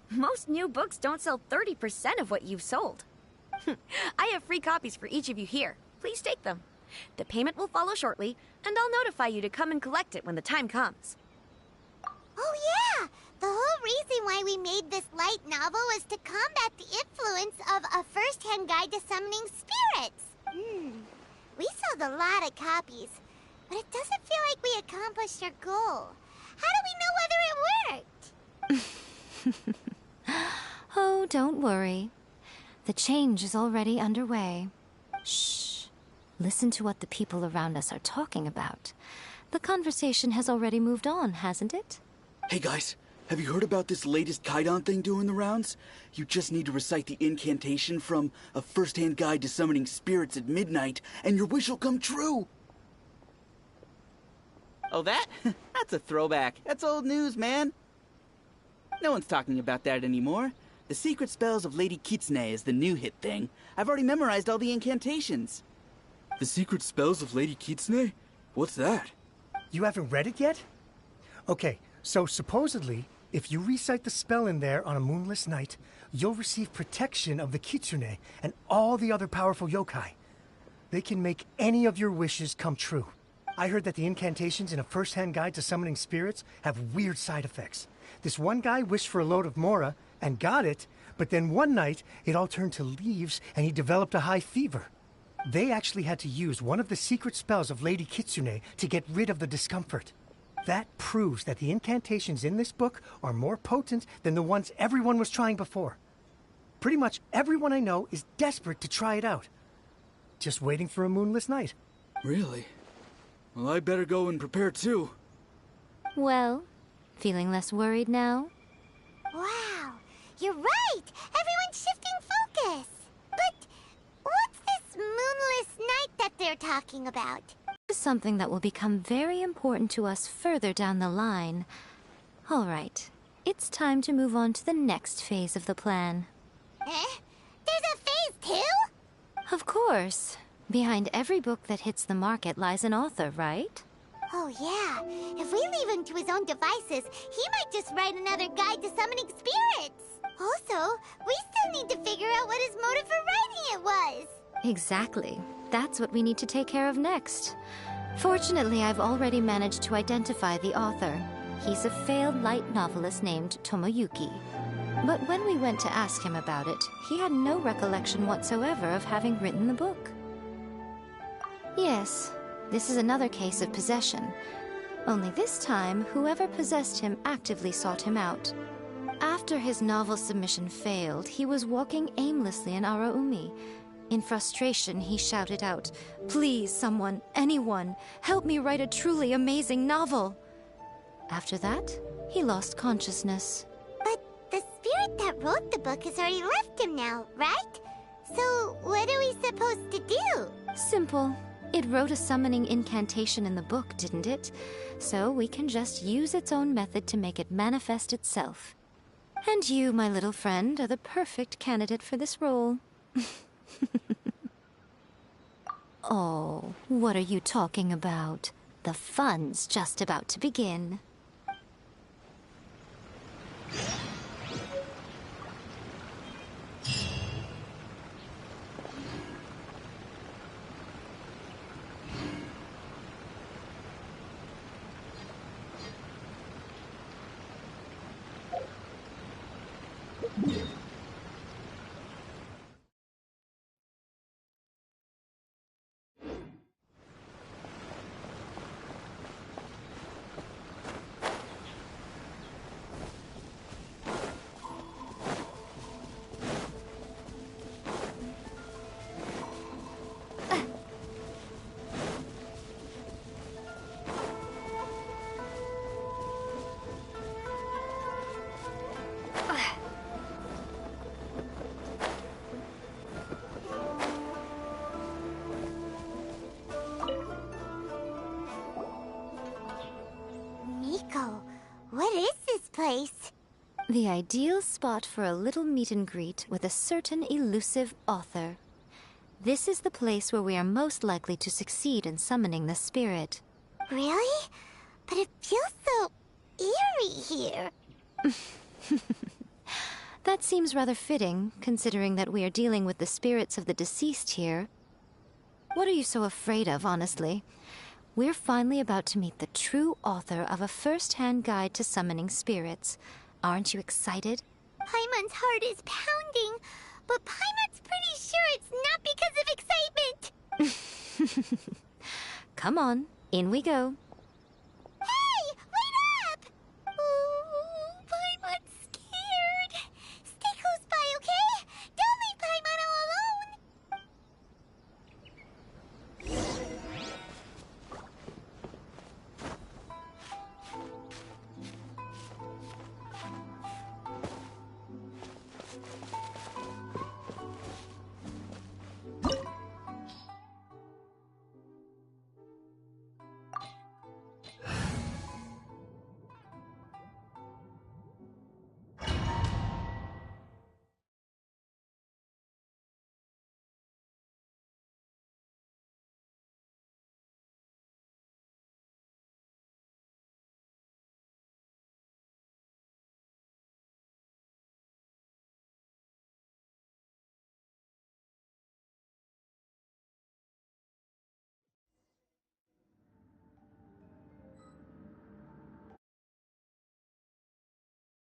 Most new books don't sell 30% of what you've sold. I have free copies for each of you here. Please take them. The payment will follow shortly, and I'll notify you to come and collect it when the time comes. Oh yeah! The whole reason why we made this light novel was to combat the influence of a first-hand guide to summoning spirits. We sold a lot of copies, but it doesn't feel like we accomplished our goal. How do we know whether it worked? Oh, don't worry. The change is already underway. Shh. Listen to what the people around us are talking about. The conversation has already moved on, hasn't it? Hey guys, have you heard about this latest Kaidan thing doing the rounds? You just need to recite the incantation from A First-Hand Guide to Summoning Spirits at Midnight, and your wish will come true! Oh, that? That's a throwback. That's old news, man. No one's talking about that anymore. The Secret Spells of Lady Kitsune is the new hit thing. I've already memorized all the incantations. The Secret Spells of Lady Kitsune? What's that? You haven't read it yet? Okay, so supposedly, if you recite the spell in there on a moonless night, you'll receive protection of the Kitsune and all the other powerful yokai. They can make any of your wishes come true. I heard that the incantations in A First-Hand Guide to Summoning Spirits have weird side effects. This one guy wished for a load of mora and got it, but then one night it all turned to leaves and he developed a high fever. They actually had to use one of the secret spells of Lady Kitsune to get rid of the discomfort. That proves that the incantations in this book are more potent than the ones everyone was trying before. Pretty much everyone I know is desperate to try it out. Just waiting for a moonless night. Really? Well, I better go and prepare too. Well, feeling less worried now? Wow, you're right! Everyone's shifting focus! But what's this moonless night that they're talking about? This is something that will become very important to us further down the line. All right, it's time to move on to the next phase of the plan. Eh? There's a phase 2? Of course. Behind every book that hits the market lies an author, right? Oh yeah, if we leave him to his own devices, he might just write another guide to summoning spirits. Also, we still need to figure out what his motive for writing it was. Exactly. That's what we need to take care of next. Fortunately, I've already managed to identify the author. He's a failed light novelist named Tomoyuki. But when we went to ask him about it, he had no recollection whatsoever of having written the book. Yes, this is another case of possession. Only this time, whoever possessed him actively sought him out. After his novel submission failed, he was walking aimlessly in Araumi. In frustration, he shouted out, "Please, someone, anyone, help me write a truly amazing novel!" After that, he lost consciousness. But the spirit that wrote the book has already left him now, right? So what are we supposed to do? Simple. It wrote a summoning incantation in the book, didn't it? So we can just use its own method to make it manifest itself. And you, my little friend, are the perfect candidate for this role. Oh, what are you talking about? The fun's just about to begin. What is this place? The ideal spot for a little meet and greet with a certain elusive author. This is the place where we are most likely to succeed in summoning the spirit. Really? But it feels so eerie here. That seems rather fitting, considering that we are dealing with the spirits of the deceased here. What are you so afraid of, honestly? We're finally about to meet the true author of a first-hand guide to summoning spirits. Aren't you excited? Paimon's heart is pounding, but Paimon's pretty sure it's not because of excitement. Come on, in we go.